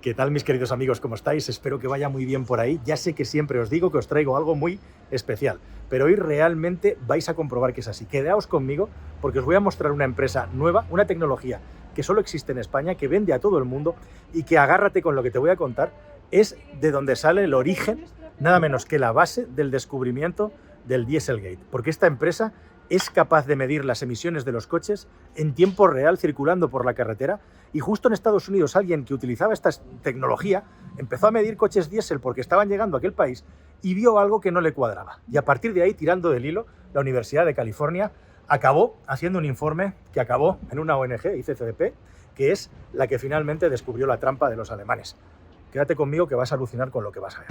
¿Qué tal, mis queridos amigos? ¿Cómo estáis? Espero que vaya muy bien por ahí. Ya sé que siempre os digo que os traigo algo muy especial, pero hoy realmente vais a comprobar que es así. Quedaos conmigo porque os voy a mostrar una empresa nueva, una tecnología que solo existe en España, que vende a todo el mundo y que, agárrate con lo que te voy a contar, es de donde sale el origen, nada menos que la base del descubrimiento del Dieselgate. Porque esta empresa es capaz de medir las emisiones de los coches en tiempo real circulando por la carretera, y justo en Estados Unidos alguien que utilizaba esta tecnología empezó a medir coches diésel porque estaban llegando a aquel país y vio algo que no le cuadraba. Y a partir de ahí, tirando del hilo, la Universidad de California acabó haciendo un informe que acabó en una ONG, ICCDP, que es la que finalmente descubrió la trampa de los alemanes. Quédate conmigo que vas a alucinar con lo que vas a ver.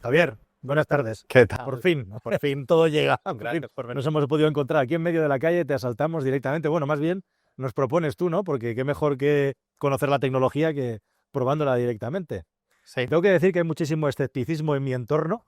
Javier, buenas tardes. ¿Qué tal? Por fin todo llega. Gracias por venir. Nos hemos podido encontrar aquí en medio de la calle, te asaltamos directamente. Bueno, más bien nos propones tú, ¿no? Porque qué mejor que conocer la tecnología que probándola directamente. Sí. Tengo que decir que hay muchísimo escepticismo en mi entorno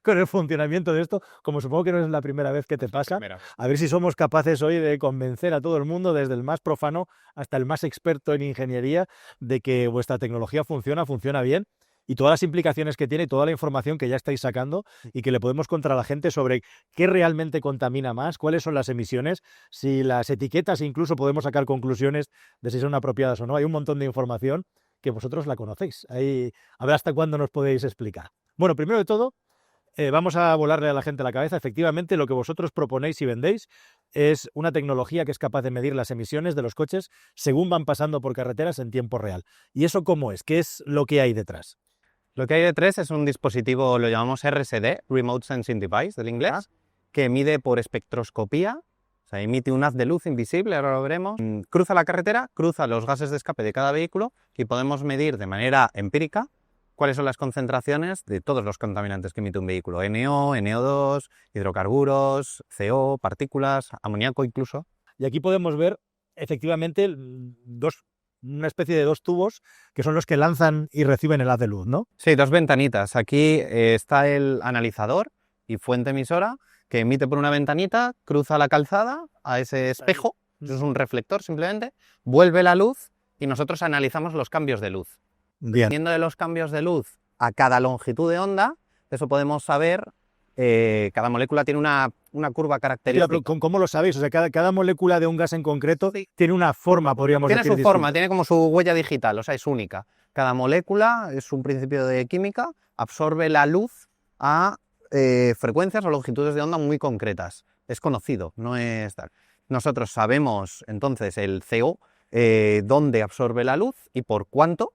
con el funcionamiento de esto, como supongo que no es la primera vez que te pasa. A ver si somos capaces hoy de convencer a todo el mundo, desde el más profano hasta el más experto en ingeniería, de que vuestra tecnología funciona bien, y todas las implicaciones que tiene, toda la información que ya estáis sacando y que le podemos contar a la gente sobre qué realmente contamina más, cuáles son las emisiones, si las etiquetas, incluso podemos sacar conclusiones de si son apropiadas o no. Hay un montón de información que vosotros la conocéis. Ahí, a ver hasta cuándo nos podéis explicar. Bueno, primero de todo, vamos a volarle a la gente la cabeza. Efectivamente, lo que vosotros proponéis y vendéis es una tecnología que es capaz de medir las emisiones de los coches según van pasando por carreteras en tiempo real. ¿Y eso cómo es? ¿Qué es lo que hay detrás? Lo que hay detrás es un dispositivo, lo llamamos RSD, Remote Sensing Device del inglés, que mide por espectroscopía, o sea, emite un haz de luz invisible, ahora lo veremos, cruza la carretera, cruza los gases de escape de cada vehículo y podemos medir de manera empírica cuáles son las concentraciones de todos los contaminantes que emite un vehículo, NO, NO2, hidrocarburos, CO, partículas, amoníaco incluso. Y aquí podemos ver efectivamente una especie de dos tubos que son los que lanzan y reciben el haz de luz, ¿no? Sí, dos ventanitas. Aquí está el analizador y fuente emisora que emite por una ventanita, cruza la calzada a ese espejo, eso es un reflector simplemente, vuelve la luz y nosotros analizamos los cambios de luz. Bien. Dependiendo de los cambios de luz a cada longitud de onda, eso podemos saber, cada molécula tiene una curva característica. ¿Cómo lo sabéis? O sea, cada molécula de un gas en concreto tiene una forma, podríamos decir. Tiene su forma, tiene como su huella digital, o sea, es única. Cada molécula es un principio de química, absorbe la luz a frecuencias o longitudes de onda muy concretas. Es conocido, no es tal. Nosotros sabemos entonces el CO, dónde absorbe la luz y por cuánto,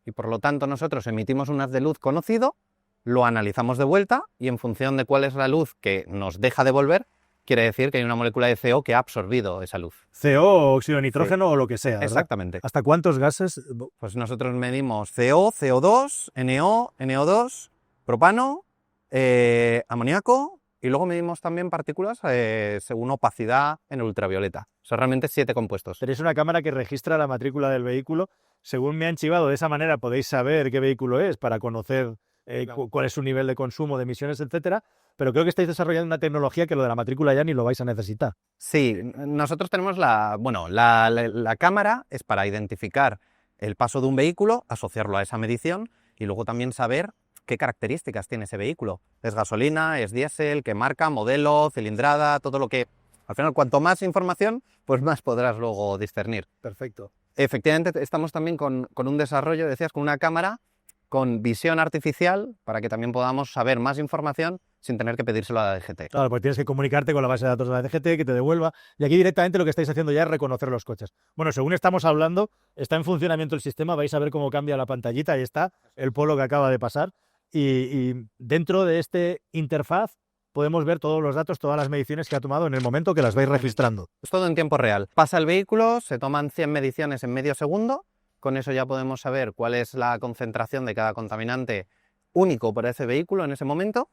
y por lo tanto nosotros emitimos un haz de luz conocido, lo analizamos de vuelta y en función de cuál es la luz que nos deja devolver, quiere decir que hay una molécula de CO que ha absorbido esa luz. CO, óxido de nitrógeno, sí, o lo que sea, ¿verdad? Exactamente. ¿Hasta cuántos gases? Pues nosotros medimos CO, CO2, NO, NO2, propano, amoníaco, y luego medimos también partículas según opacidad en ultravioleta. Son realmente 7 compuestos. Tenéis una cámara que registra la matrícula del vehículo. Según me han chivado, de esa manera podéis saber qué vehículo es para conocer cuál es su nivel de consumo, de emisiones, etcétera. Pero creo que estáis desarrollando una tecnología que lo de la matrícula ya ni lo vais a necesitar. Sí, nosotros tenemos la cámara es para identificar el paso de un vehículo, asociarlo a esa medición y luego también saber qué características tiene ese vehículo. ¿Es gasolina, es diésel, qué marca, modelo, cilindrada, todo lo que... Al final, cuanto más información, pues más podrás luego discernir. Perfecto. Efectivamente, estamos también con un desarrollo, decías, con una cámara con visión artificial para que también podamos saber más información sin tener que pedírselo a la DGT. Claro, porque tienes que comunicarte con la base de datos de la DGT, que te devuelva, y aquí directamente lo que estáis haciendo ya es reconocer los coches. Bueno, según estamos hablando, está en funcionamiento el sistema, vais a ver cómo cambia la pantallita, ahí está el polo que acaba de pasar, y dentro de este interfaz podemos ver todos los datos, todas las mediciones que ha tomado en el momento que las vais registrando. Es todo en tiempo real. Pasa el vehículo, se toman 100 mediciones en medio segundo, con eso ya podemos saber cuál es la concentración de cada contaminante único para ese vehículo en ese momento,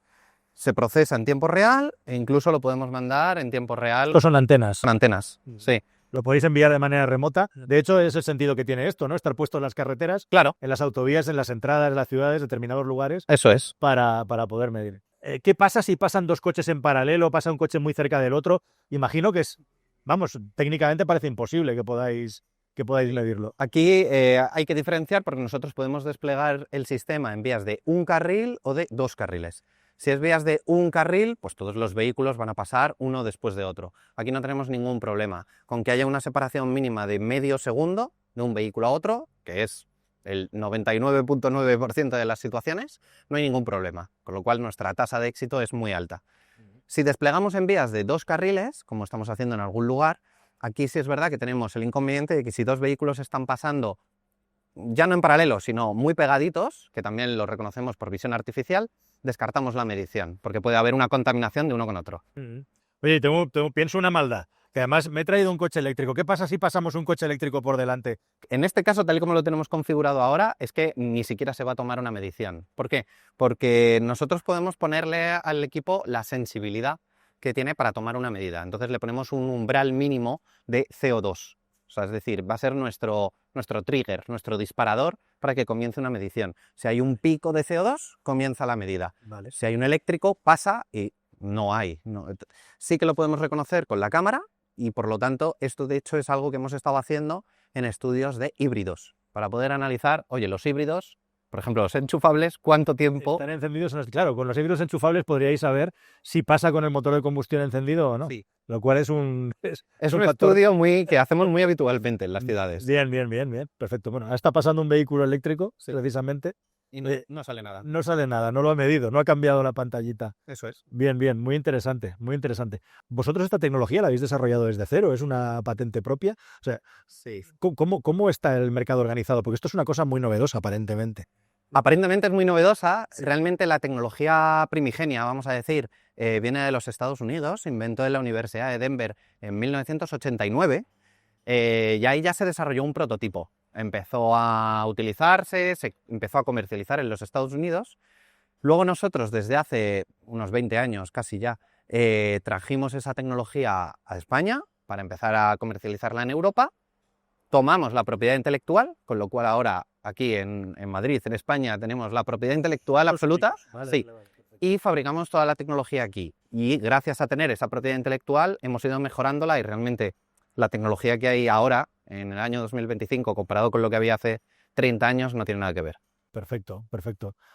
se procesa en tiempo real e incluso lo podemos mandar en tiempo real. Estos son antenas. Son antenas, sí. Lo podéis enviar de manera remota. De hecho, es el sentido que tiene esto, ¿no? Estar puesto en las carreteras, claro, en las autovías, en las entradas de las ciudades, determinados lugares. Eso es. Para poder medir. ¿Qué pasa si pasan dos coches en paralelo, pasa un coche muy cerca del otro? Imagino que es, vamos, técnicamente parece imposible que podáis que podáis medirlo. Aquí hay que diferenciar porque nosotros podemos desplegar el sistema en vías de un carril o de 2 carriles. Si es vías de un carril, pues todos los vehículos van a pasar uno después de otro. Aquí no tenemos ningún problema. Con que haya una separación mínima de medio segundo de un vehículo a otro, que es el 99.9% de las situaciones, no hay ningún problema. Con lo cual nuestra tasa de éxito es muy alta. Si desplegamos en vías de 2 carriles, como estamos haciendo en algún lugar, aquí sí es verdad que tenemos el inconveniente de que si 2 vehículos están pasando, ya no en paralelo, sino muy pegaditos, que también lo reconocemos por visión artificial, descartamos la medición, porque puede haber una contaminación de uno con otro. Oye, pienso una maldad, que además me he traído un coche eléctrico. ¿Qué pasa si pasamos un coche eléctrico por delante? En este caso, tal y como lo tenemos configurado ahora, es que ni siquiera se va a tomar una medición. ¿Por qué? Porque nosotros podemos ponerle al equipo la sensibilidad que tiene para tomar una medida. Entonces le ponemos un umbral mínimo de CO2. O sea, es decir, va a ser nuestro trigger, nuestro disparador para que comience una medición. Si hay un pico de CO2, comienza la medida. Vale. Si hay un eléctrico, pasa y no hay. Sí que lo podemos reconocer con la cámara y, por lo tanto, esto de hecho es algo que hemos estado haciendo en estudios de híbridos, para poder analizar, oye, los híbridos, por ejemplo, los enchufables, ¿cuánto tiempo? Están encendidos. Claro, con los híbridos enchufables podríais saber si pasa con el motor de combustión encendido o no. Sí. Lo cual es un un factor. Estudio que hacemos muy habitualmente en las ciudades. Bien. Perfecto. Bueno, ahora está pasando un vehículo eléctrico, precisamente. Y no sale nada. No sale nada, no lo ha medido, no ha cambiado la pantallita. Eso es. Bien, muy interesante, muy interesante. ¿Vosotros esta tecnología la habéis desarrollado desde cero? ¿Es una patente propia? O sea, sí. ¿Cómo está el mercado organizado? Porque esto es una cosa muy novedosa, aparentemente. Aparentemente es muy novedosa. Sí. Realmente la tecnología primigenia, vamos a decir, viene de los Estados Unidos, se inventó en la Universidad de Denver en 1989 y ahí ya se desarrolló un prototipo. Empezó a utilizarse, se empezó a comercializar en los Estados Unidos. Luego nosotros, desde hace unos 20 años casi ya, trajimos esa tecnología a España para empezar a comercializarla en Europa. Tomamos la propiedad intelectual, con lo cual ahora aquí en Madrid, en España, tenemos la propiedad intelectual absoluta, sí, y fabricamos toda la tecnología aquí. Y gracias a tener esa propiedad intelectual hemos ido mejorándola y realmente la tecnología que hay ahora, en el año 2025, comparado con lo que había hace 30 años, no tiene nada que ver. Perfecto.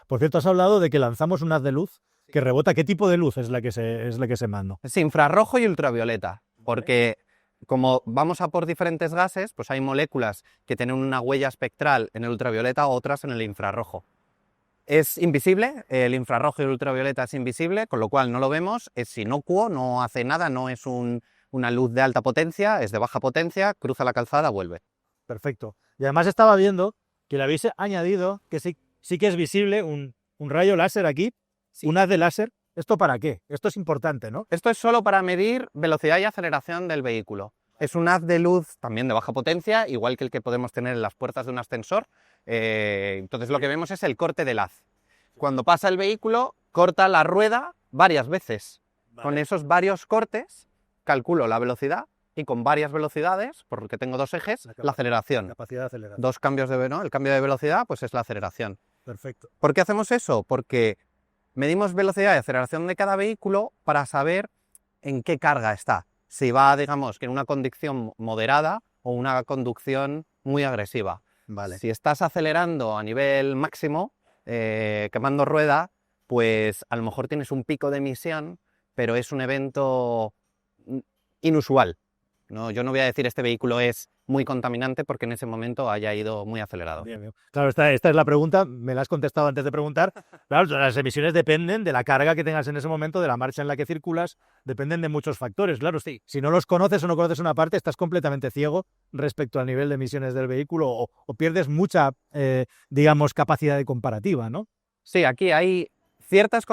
Por cierto, has hablado de que lanzamos un haz de luz que rebota. ¿Qué tipo de luz es la que se manda? Es infrarrojo y ultravioleta, porque como vamos a por diferentes gases, pues hay moléculas que tienen una huella espectral en el ultravioleta, otras en el infrarrojo. Es invisible, el infrarrojo y el ultravioleta es invisible, con lo cual no lo vemos, es inocuo, no hace nada, no es una luz de alta potencia, es de baja potencia, cruza la calzada, vuelve. Perfecto. Y además estaba viendo que le habéis añadido que sí que es visible un rayo láser aquí, sí. Un haz de láser. ¿Esto para qué? Esto es importante, ¿no? Esto es solo para medir velocidad y aceleración del vehículo. Es un haz de luz también de baja potencia, igual que el que podemos tener en las puertas de un ascensor. Entonces lo que vemos es el corte del haz. Cuando pasa el vehículo, corta la rueda varias veces. Vale. Con esos varios cortes, calculo la velocidad y con varias velocidades, porque tengo 2 ejes, la aceleración. Capacidad de aceleración. 2 cambios ¿no? El cambio de velocidad, pues es la aceleración. Perfecto. ¿Por qué hacemos eso? Porque medimos velocidad y aceleración de cada vehículo para saber en qué carga está. Si va, digamos, que en una conducción moderada o una conducción muy agresiva. Vale. Si estás acelerando a nivel máximo, quemando rueda, pues a lo mejor tienes un pico de emisión, pero es un evento inusual. No, yo no voy a decir este vehículo es muy contaminante porque en ese momento haya ido muy acelerado. Bien. Claro, esta es la pregunta, me la has contestado antes de preguntar. Claro, las emisiones dependen de la carga que tengas en ese momento, de la marcha en la que circulas, dependen de muchos factores. Claro, sí. Si no los conoces o no conoces una parte, estás completamente ciego respecto al nivel de emisiones del vehículo o pierdes mucha, digamos, capacidad de comparativa, ¿no? Sí, aquí hay ciertos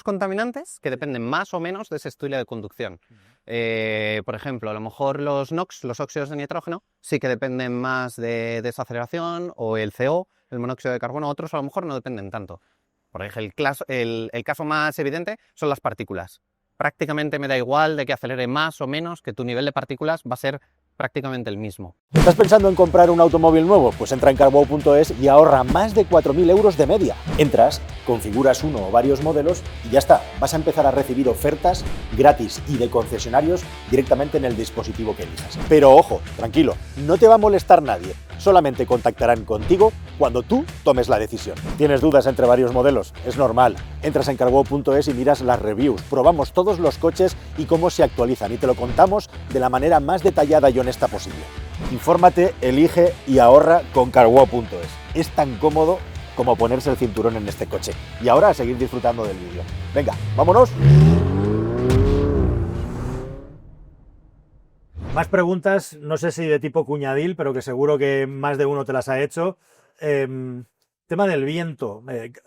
contaminantes que dependen más o menos de ese estilo de conducción. Por ejemplo, a lo mejor los NOx, los óxidos de nitrógeno, sí que dependen más de desaceleración, o el CO, el monóxido de carbono, otros a lo mejor no dependen tanto. Por ejemplo, el caso más evidente son las partículas. Prácticamente me da igual de que acelere más o menos, que tu nivel de partículas va a ser prácticamente el mismo. ¿Estás pensando en comprar un automóvil nuevo? Pues entra en carwow.es y ahorra más de 4.000 euros de media. Entras, configuras uno o varios modelos y ya está. Vas a empezar a recibir ofertas gratis y de concesionarios directamente en el dispositivo que elijas. Pero ojo, tranquilo, no te va a molestar nadie. Solamente contactarán contigo cuando tú tomes la decisión. ¿Tienes dudas entre varios modelos? Es normal. Entras en carwow.es y miras las reviews. Probamos todos los coches y cómo se actualizan y te lo contamos de la manera más detallada y honesta posible. Infórmate, elige y ahorra con carwow.es. Es tan cómodo como ponerse el cinturón en este coche. Y ahora a seguir disfrutando del vídeo. Venga, vámonos. Más preguntas, no sé si de tipo cuñadil, pero que seguro que más de uno te las ha hecho. Tema del viento,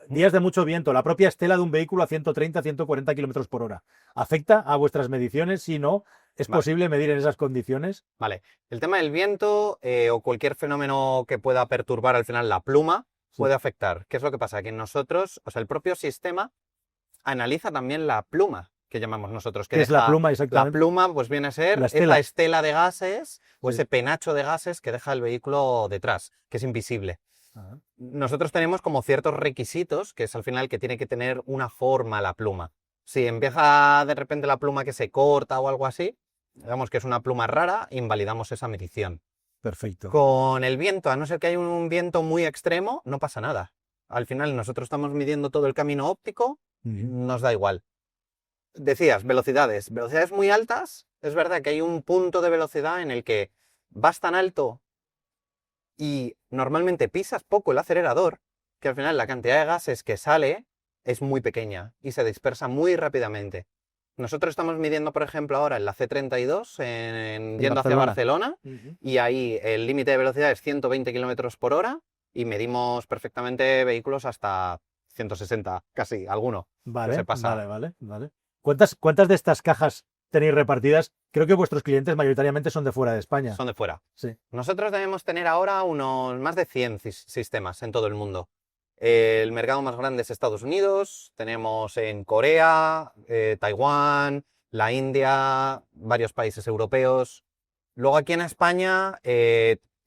días de mucho viento, la propia estela de un vehículo a 130, 140 kilómetros por hora. ¿Afecta a vuestras mediciones? Si no, ¿es posible medir en esas condiciones? Vale, el tema del viento o cualquier fenómeno que pueda perturbar al final la pluma puede afectar. ¿Qué es lo que pasa? Que nosotros, o sea, el propio sistema analiza también la pluma, que llamamos nosotros. ¿Qué es la pluma exactamente? La pluma pues viene a ser la estela de gases o ese penacho de gases que deja el vehículo detrás, que es invisible. Nosotros tenemos como ciertos requisitos, que es al final que tiene que tener una forma la pluma. Si empieza de repente la pluma que se corta o algo así, digamos que es una pluma rara, invalidamos esa medición. Perfecto. Con el viento, a no ser que haya un viento muy extremo, no pasa nada. Al final nosotros estamos midiendo todo el camino óptico, nos da igual. Decías, velocidades muy altas. Es verdad que hay un punto de velocidad en el que vas tan alto y normalmente pisas poco el acelerador, que al final la cantidad de gases que sale es muy pequeña y se dispersa muy rápidamente. Nosotros estamos midiendo, por ejemplo, ahora en la C32, yendo hacia Barcelona, y ahí el límite de velocidad es 120 kilómetros por hora y medimos perfectamente vehículos hasta 160, casi, alguno. Vale, se pasa. Vale. ¿Cuántas de estas cajas tenéis repartidas? Creo que vuestros clientes mayoritariamente son de fuera de España. Son de fuera. Sí. Nosotros debemos tener ahora unos más de 100 sistemas en todo el mundo. El mercado más grande es Estados Unidos, tenemos en Corea, Taiwán, la India, varios países europeos. Luego aquí en España,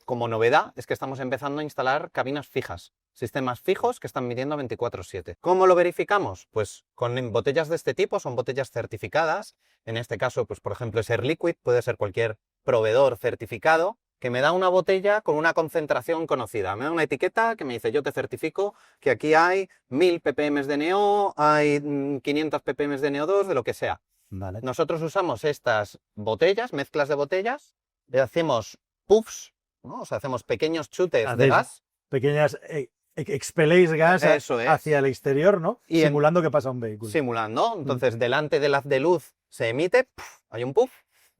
como novedad, es que estamos empezando a instalar cabinas fijas. Sistemas fijos que están midiendo 24/7. ¿Cómo lo verificamos? Pues con botellas de este tipo, son botellas certificadas. En este caso, pues por ejemplo, es Air Liquid, puede ser cualquier proveedor certificado, que me da una botella con una concentración conocida. Me da una etiqueta que me dice, yo te certifico que aquí hay 1000 ppm de NO, hay 500 ppm de NO2, de lo que sea. Vale. Nosotros usamos estas botellas, mezclas de botellas, le hacemos puffs, ¿no? O sea, hacemos pequeños chutes de gas. Pequeñas... expeléis gas hacia el exterior, ¿no? Y simulando que pasa un vehículo. Simulando. Entonces, delante del haz de luz se emite, hay un puff.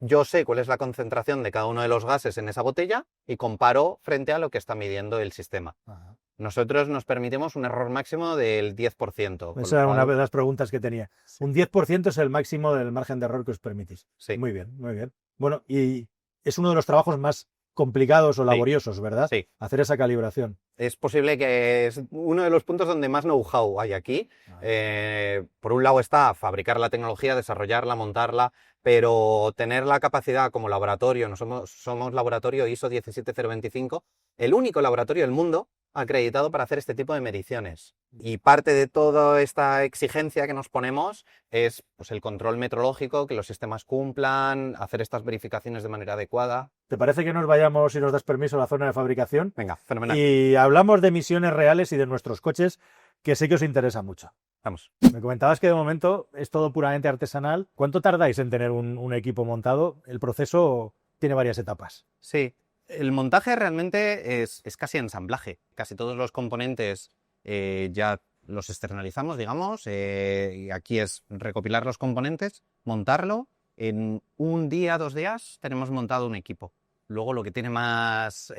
Yo sé cuál es la concentración de cada uno de los gases en esa botella y comparo frente a lo que está midiendo el sistema. Ajá. Nosotros nos permitimos un error máximo del 10%. Esa era una de las preguntas que tenía. Sí. Un 10% es el máximo del margen de error que os permitís. Sí. Muy bien, muy bien. Bueno, y es uno de los trabajos más complicados o laboriosos, ¿verdad? Sí. Hacer esa calibración. Es posible que es uno de los puntos donde más know-how hay aquí. Por un lado está fabricar la tecnología, desarrollarla, montarla, pero tener la capacidad como laboratorio, somos laboratorio ISO 17025, el único laboratorio del mundo acreditado para hacer este tipo de mediciones. Y parte de toda esta exigencia que nos ponemos es pues, el control metrológico, que los sistemas cumplan, hacer estas verificaciones de manera adecuada. ¿Te parece que nos vayamos, si nos das permiso, a la zona de fabricación? Venga, fenomenal. Y hablamos de emisiones reales y de nuestros coches, que sé que os interesa mucho. Vamos. Me comentabas que de momento es todo puramente artesanal. ¿Cuánto tardáis en tener un equipo montado? El proceso tiene varias etapas. Sí. El montaje realmente es casi ensamblaje. Casi todos los componentes ya los externalizamos, digamos. Y aquí es recopilar los componentes, montarlo. En un día, 2 días, tenemos montado un equipo. Luego lo que tiene más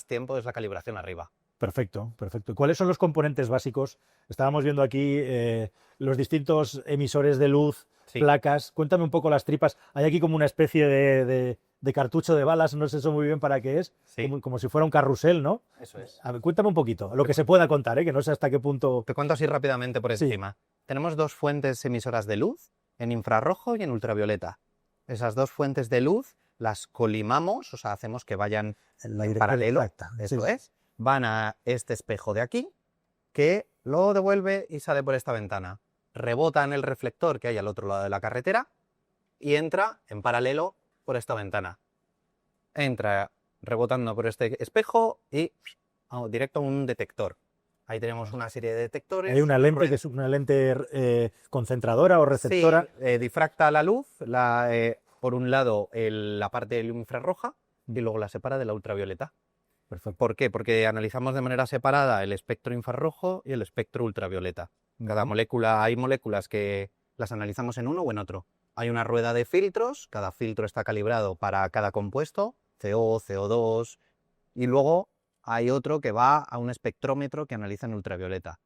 tiempo es la calibración arriba. Perfecto, perfecto. ¿Cuáles son los componentes básicos? Estábamos viendo aquí los distintos emisores de luz, sí, placas. Cuéntame un poco las tripas. Hay aquí como una especie de cartucho de balas, no sé eso muy bien para qué es, sí, como si fuera un carrusel, ¿no? Eso es. A ver, cuéntame un poquito, lo que se pueda contar, que no sé hasta qué punto... Te cuento así rápidamente por encima. Sí. Tenemos 2 fuentes emisoras de luz, en infrarrojo y en ultravioleta. Esas 2 fuentes de luz las colimamos, o sea, hacemos que vayan En la en dirección paralelo, exacta. eso Sí. es, van a este espejo de aquí, que lo devuelve y sale por esta ventana. Rebota en el reflector que hay al otro lado de la carretera y entra en paralelo por esta ventana. Entra rebotando por este espejo y directo a un detector. Ahí tenemos una serie de detectores. Hay una lente que es una lente concentradora o receptora. Sí, difracta la luz, por un lado la parte infrarroja y luego la separa de la ultravioleta. Perfecto. ¿Por qué? Porque analizamos de manera separada el espectro infrarrojo y el espectro ultravioleta. Cada molécula, hay moléculas que las analizamos en uno o en otro. Hay una rueda de filtros, cada filtro está calibrado para cada compuesto, CO, CO2, y luego hay otro que va a un espectrómetro que analiza en ultravioleta.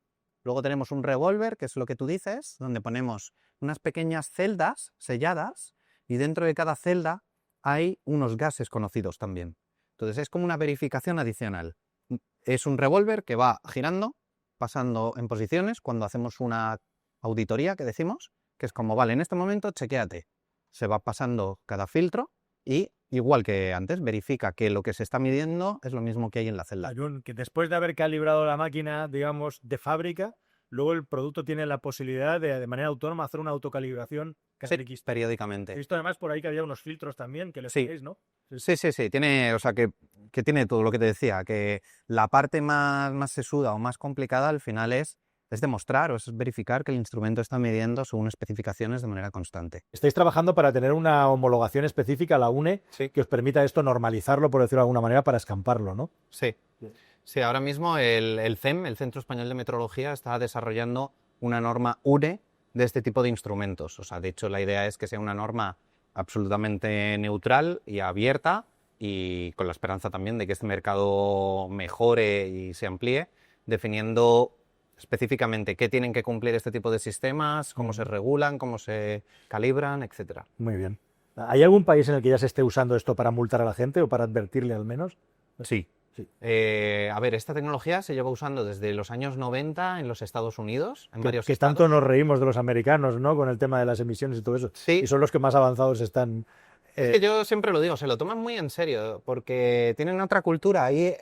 Luego tenemos un revólver, que es lo que tú dices, donde ponemos unas pequeñas celdas selladas y dentro de cada celda hay unos gases conocidos también. Entonces es como una verificación adicional. Es un revólver que va girando, pasando en posiciones cuando hacemos una auditoría, que decimos, que es como, vale, en este momento chequéate. Se va pasando cada filtro y, igual que antes, verifica que lo que se está midiendo es lo mismo que hay en la celda. Que después de haber calibrado la máquina, digamos, de fábrica, luego el producto tiene la posibilidad de manera autónoma hacer una autocalibración Sí, He periódicamente. visto además por ahí que había unos filtros también que les Sí. hacéis, ¿no? Sí, tiene, o sea, que tiene todo lo que te decía, que la parte más sesuda o más complicada al final es demostrar o es verificar que el instrumento está midiendo según especificaciones de manera constante. Estáis trabajando para tener una homologación específica, la UNE, Sí. que os permita esto normalizarlo, por decirlo de alguna manera, para escamparlo, ¿no? Sí. Sí, ahora mismo el CEM, el Centro Español de Metrología, está desarrollando una norma UNE de este tipo de instrumentos. O sea, de hecho, la idea es que sea una norma absolutamente neutral y abierta, y con la esperanza también de que este mercado mejore y se amplíe, definiendo específicamente qué tienen que cumplir este tipo de sistemas, cómo se regulan, cómo se calibran, etcétera. Muy bien. ¿Hay algún país en el que ya se esté usando esto para multar a la gente o para advertirle al menos? Sí. Sí. A ver, esta tecnología se lleva usando desde los años 90 en los Estados Unidos, en varios Que estados. tanto nos reímos de los americanos, ¿no? Con el tema de las emisiones y todo eso. Sí. Y son los que más avanzados están. Es que yo siempre lo digo, se lo toman muy en serio, porque tienen otra cultura ahí.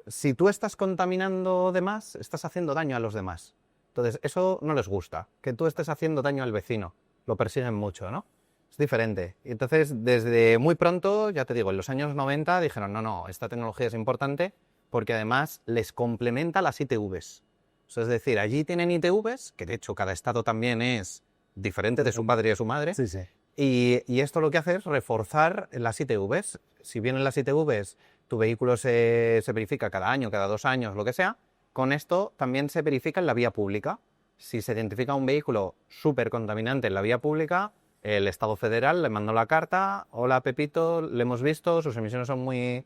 Si tú estás contaminando de más, estás haciendo daño a los demás. Entonces, eso no les gusta, que tú estés haciendo daño al vecino. Lo persiguen mucho, ¿no? Es diferente. Y entonces, desde muy pronto, ya te digo, en los años 90 dijeron, no, esta tecnología es importante porque además les complementa las ITVs. O sea, es decir, allí tienen ITVs, que de hecho cada estado también es diferente de su padre y de su madre. Sí, sí. Y esto lo que hace es reforzar las ITVs. Si bien en las ITVs tu vehículo se verifica cada año, cada 2 años, lo que sea, con esto también se verifica en la vía pública. Si se identifica un vehículo súper contaminante en la vía pública, el Estado federal le mandó la carta: hola Pepito, le hemos visto, sus emisiones son muy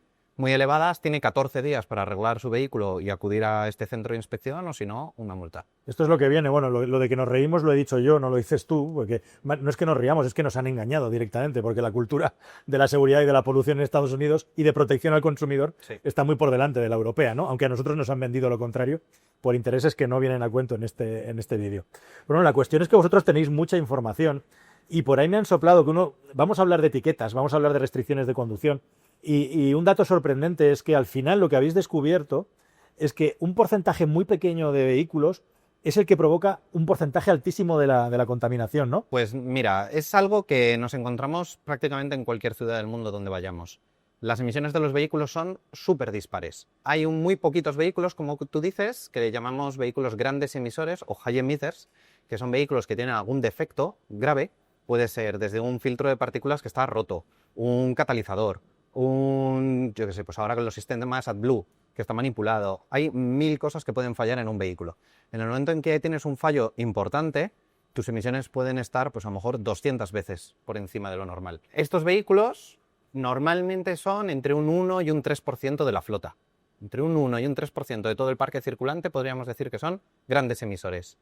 elevadas, tiene 14 días para arreglar su vehículo y acudir a este centro de inspección, o si no, una multa. Esto es lo que viene. Bueno, lo de que nos reímos lo he dicho yo, no lo dices tú, porque no es que nos riamos, es que nos han engañado directamente, porque la cultura de la seguridad y de la polución en Estados Unidos y de protección al consumidor Sí. está muy por delante de la europea, ¿no? Aunque a nosotros nos han vendido lo contrario por intereses que no vienen a cuento en este vídeo. Bueno, la cuestión es que vosotros tenéis mucha información y por ahí me han soplado que vamos a hablar de etiquetas, vamos a hablar de restricciones de conducción, y un dato sorprendente es que al final lo que habéis descubierto es que un porcentaje muy pequeño de vehículos es el que provoca un porcentaje altísimo de la contaminación, ¿no? Pues mira, es algo que nos encontramos prácticamente en cualquier ciudad del mundo donde vayamos. Las emisiones de los vehículos son súper dispares. Hay muy poquitos vehículos, como tú dices, que le llamamos vehículos grandes emisores o high emitters, que son vehículos que tienen algún defecto grave. Puede ser desde un filtro de partículas que está roto, un catalizador, yo qué sé, pues ahora con los sistemas AdBlue, que está manipulado. Hay 1000 cosas que pueden fallar en un vehículo. En el momento en que tienes un fallo importante, tus emisiones pueden estar, pues a lo mejor 200 veces por encima de lo normal. Estos vehículos normalmente son entre un 1 y un 3% de la flota. Entre un 1 y un 3% de todo el parque circulante podríamos decir que son grandes emisores.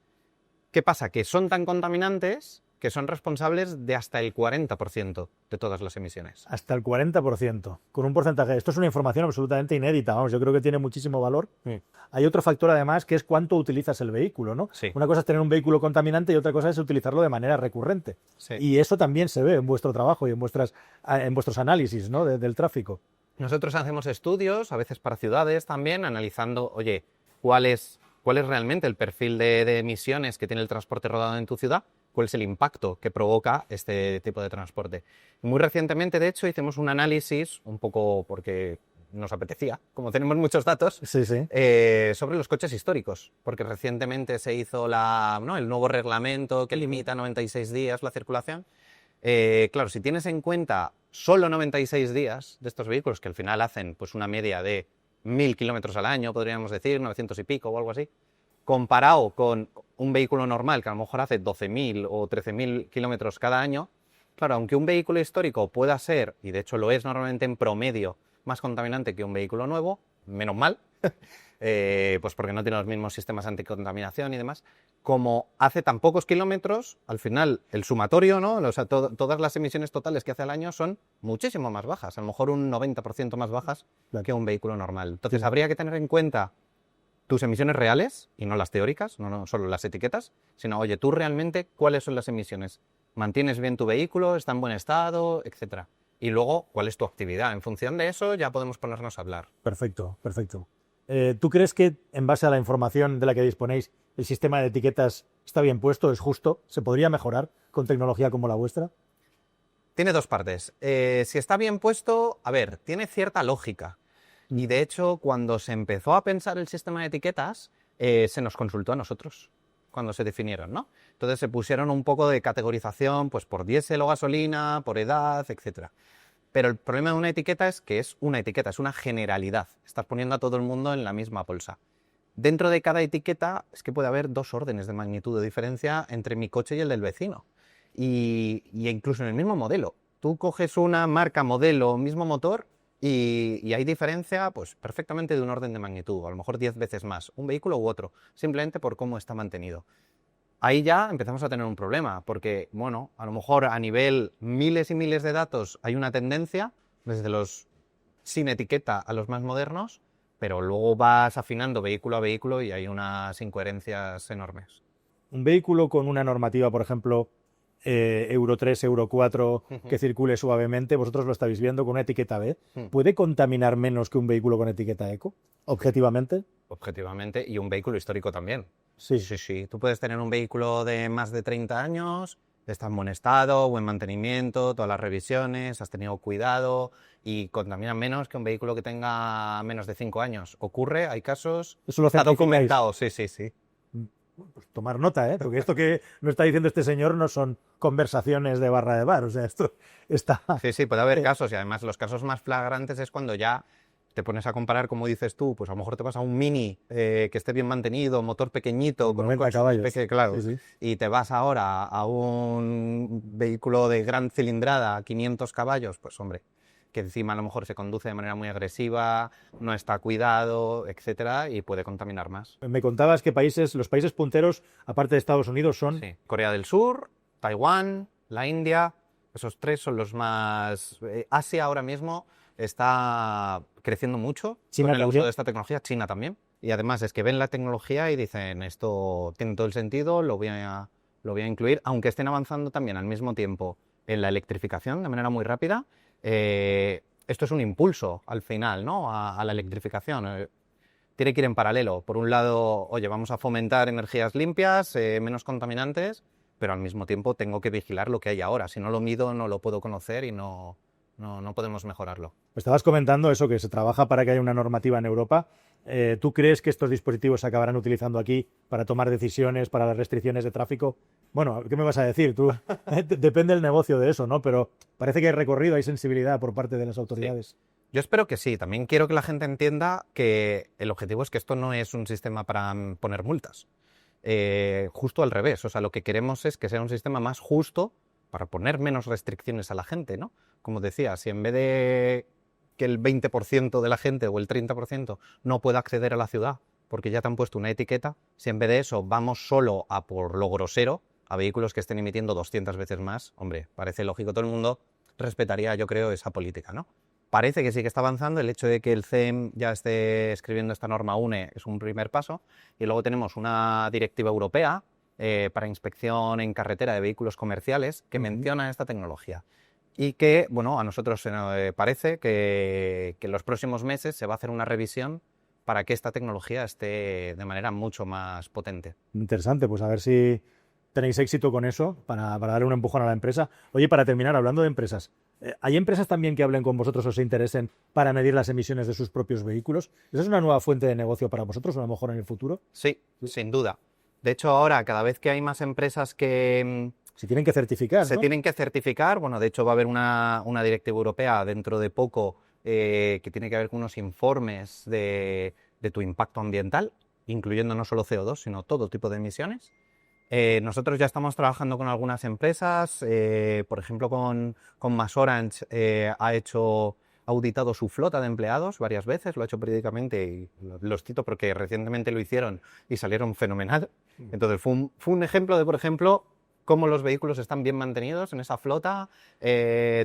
¿Qué pasa? Que son tan contaminantes que son responsables de hasta el 40% de todas las emisiones. Hasta el 40%, con un porcentaje. Esto es una información absolutamente inédita, vamos, yo creo que tiene muchísimo valor. Hay otro factor además que es cuánto utilizas el vehículo, ¿no? Sí. Una cosa es tener un vehículo contaminante y otra cosa es utilizarlo de manera recurrente. Sí. Y eso también se ve en vuestro trabajo y en vuestros análisis, ¿no? del tráfico. Nosotros hacemos estudios, a veces para ciudades también, analizando, oye, cuál es realmente el perfil de emisiones que tiene el transporte rodado en tu ciudad, cuál es el impacto que provoca este tipo de transporte. Muy recientemente, de hecho, hicimos un análisis, un poco porque nos apetecía, como tenemos muchos datos, Sí, sí. sobre los coches históricos, porque recientemente se hizo el nuevo reglamento que limita 96 días la circulación. Claro, si tienes en cuenta solo 96 días de estos vehículos, que al final hacen pues una media de 1.000 kilómetros al año, podríamos decir, 900 y pico o algo así, comparado con un vehículo normal que a lo mejor hace 12.000 o 13.000 kilómetros cada año, claro, aunque un vehículo histórico pueda ser, y de hecho lo es normalmente en promedio, más contaminante que un vehículo nuevo, menos mal, pues porque no tiene los mismos sistemas anticontaminación y demás, como hace tan pocos kilómetros, al final el sumatorio, ¿no? O sea, todas las emisiones totales que hace al año son muchísimo más bajas, a lo mejor un 90% más bajas que un vehículo normal. Entonces habría que tener en cuenta tus emisiones reales, y no las teóricas, no solo las etiquetas, sino, oye, tú realmente, ¿cuáles son las emisiones? ¿Mantienes bien tu vehículo? ¿Está en buen estado? Etcétera. Y luego, ¿cuál es tu actividad? En función de eso ya podemos ponernos a hablar. Perfecto, perfecto. ¿Tú crees que, en base a la información de la que disponéis, el sistema de etiquetas está bien puesto, es justo? ¿Se podría mejorar con tecnología como la vuestra? Tiene dos partes. Si está bien puesto, a ver, tiene cierta lógica. Y de hecho, cuando se empezó a pensar el sistema de etiquetas, se nos consultó a nosotros cuando se definieron, ¿no? Entonces se pusieron un poco de categorización pues por diésel o gasolina, por edad, etcétera. Pero el problema de una etiqueta es que es una etiqueta, es una generalidad. Estás poniendo a todo el mundo en la misma bolsa. Dentro de cada etiqueta es que puede haber 2 órdenes de magnitud de diferencia entre mi coche y el del vecino. Y incluso en el mismo modelo. Tú coges una marca, modelo, mismo motor y hay diferencia pues perfectamente de un orden de magnitud, a lo mejor 10 veces más, un vehículo u otro, simplemente por cómo está mantenido. Ahí ya empezamos a tener un problema, porque, bueno, a lo mejor a nivel miles y miles de datos hay una tendencia, desde los sin etiqueta a los más modernos, pero luego vas afinando vehículo a vehículo y hay unas incoherencias enormes. Un vehículo con una normativa, por ejemplo, Euro 3, Euro 4, que circule suavemente, vosotros lo estáis viendo con una etiqueta B, ¿puede contaminar menos que un vehículo con etiqueta eco, objetivamente? Objetivamente, y un vehículo histórico también. Sí. Sí. Tú puedes tener un vehículo de más de 30 años, está en buen estado, buen mantenimiento, todas las revisiones, has tenido cuidado y contamina menos que un vehículo que tenga menos de 5 años. Ocurre, hay casos, Eso lo está certificáis. documentado, sí. Pues tomar nota, porque esto que nos está diciendo este señor no son conversaciones de barra de bar, o sea, esto está... Sí, puede haber casos, y además los casos más flagrantes es cuando ya te pones a comparar, como dices tú, pues a lo mejor te vas a un Mini que esté bien mantenido, motor pequeñito, con 90 caballos. Claro, Sí. y te vas ahora a un vehículo de gran cilindrada, 500 caballos, pues hombre, que encima a lo mejor se conduce de manera muy agresiva, no está cuidado, etcétera, y puede contaminar más. Me contabas que los países punteros, aparte de Estados Unidos, son... Sí. Corea del Sur, Taiwán, la India, esos 3 son los más... Asia ahora mismo está creciendo mucho con el uso de esta tecnología, China también. Y además es que ven la tecnología y dicen, esto tiene todo el sentido, lo voy a incluir, aunque estén avanzando también al mismo tiempo en la electrificación de manera muy rápida. Esto es un impulso al final, ¿no? a la electrificación. Tiene que ir en paralelo. Por un lado, oye, vamos a fomentar energías limpias, menos contaminantes, pero al mismo tiempo tengo que vigilar lo que hay ahora. Si no lo mido, no lo puedo conocer y no podemos mejorarlo. Estabas comentando eso, que se trabaja para que haya una normativa en Europa. ¿Tú crees que estos dispositivos se acabarán utilizando aquí para tomar decisiones, para las restricciones de tráfico? Bueno, ¿qué me vas a decir? Tú depende del negocio de eso, ¿no? Pero parece que hay recorrido, hay sensibilidad por parte de las autoridades. Sí. Yo espero que sí. También quiero que la gente entienda que el objetivo es que esto no es un sistema para poner multas. Justo al revés. O sea, lo que queremos es que sea un sistema más justo para poner menos restricciones a la gente, ¿no? Como decía, si en vez de que el 20% de la gente o el 30% no pueda acceder a la ciudad porque ya te han puesto una etiqueta, si en vez de eso vamos solo a por lo grosero, a vehículos que estén emitiendo 200 veces más, hombre, parece lógico, todo el mundo respetaría, yo creo, esa política, ¿no? Parece que sí que está avanzando, el hecho de que el CEM ya esté escribiendo esta norma UNE es un primer paso, y luego tenemos una directiva europea para inspección en carretera de vehículos comerciales que menciona esta tecnología. Y que, bueno, a nosotros parece que en los próximos meses se va a hacer una revisión para que esta tecnología esté de manera mucho más potente. Interesante, pues a ver si tenéis éxito con eso para darle un empujón a la empresa. Oye, para terminar, hablando de empresas, ¿hay empresas también que hablen con vosotros o se interesen para medir las emisiones de sus propios vehículos? ¿Esa es una nueva fuente de negocio para vosotros, a lo mejor en el futuro? Sí, sin duda. De hecho, ahora, cada vez que hay más empresas que Se tienen que certificar, se ¿no? tienen que certificar, bueno, de hecho va a haber una directiva europea dentro de poco que tiene que ver con unos informes de tu impacto ambiental, incluyendo no solo CO2, sino todo tipo de emisiones. Nosotros ya estamos trabajando con algunas empresas, por ejemplo con MasOrange ha auditado su flota de empleados varias veces, lo ha hecho periódicamente y los cito porque recientemente lo hicieron y salieron fenomenal. Entonces fue un ejemplo de, por ejemplo, cómo los vehículos están bien mantenidos en esa flota,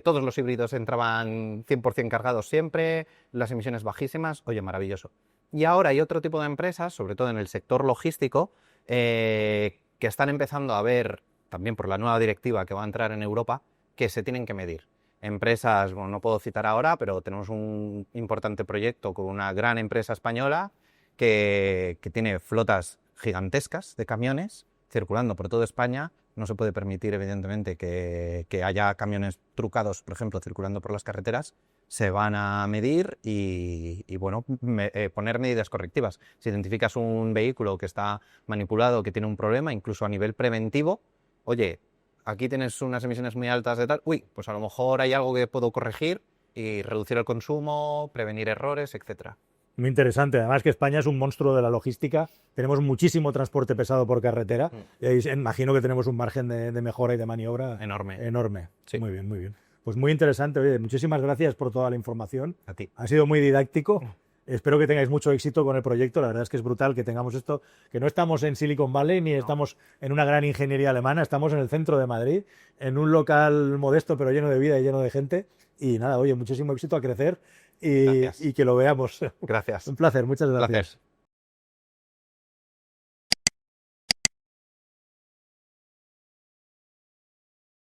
todos los híbridos entraban 100% cargados siempre, las emisiones bajísimas, oye, maravilloso. Y ahora hay otro tipo de empresas, sobre todo en el sector logístico, que están empezando a ver, también por la nueva directiva que va a entrar en Europa, que se tienen que medir. Empresas, bueno, no puedo citar ahora, pero tenemos un importante proyecto con una gran empresa española que tiene flotas gigantescas de camiones circulando por toda España. No se puede permitir, evidentemente, que haya camiones trucados, por ejemplo, circulando por las carreteras. Se van a medir y bueno, poner medidas correctivas. Si identificas un vehículo que está manipulado, que tiene un problema, incluso a nivel preventivo, oye, aquí tienes unas emisiones muy altas de tal, pues a lo mejor hay algo que puedo corregir y reducir el consumo, prevenir errores, etcétera. Muy interesante. Además que España es un monstruo de la logística. Tenemos muchísimo transporte pesado por carretera. Y ahí imagino que tenemos un margen de mejora y de maniobra enorme. Sí. Muy bien, muy bien. Pues muy interesante. Oye, muchísimas gracias por toda la información. A ti. Ha sido muy didáctico. Espero que tengáis mucho éxito con el proyecto. La verdad es que es brutal que tengamos esto, que no estamos en Silicon Valley ni estamos en una gran ingeniería alemana, estamos en el centro de Madrid, en un local modesto pero lleno de vida y lleno de gente. Y nada, oye, muchísimo éxito a crecer y que lo veamos. Gracias. Un placer, muchas gracias. Gracias.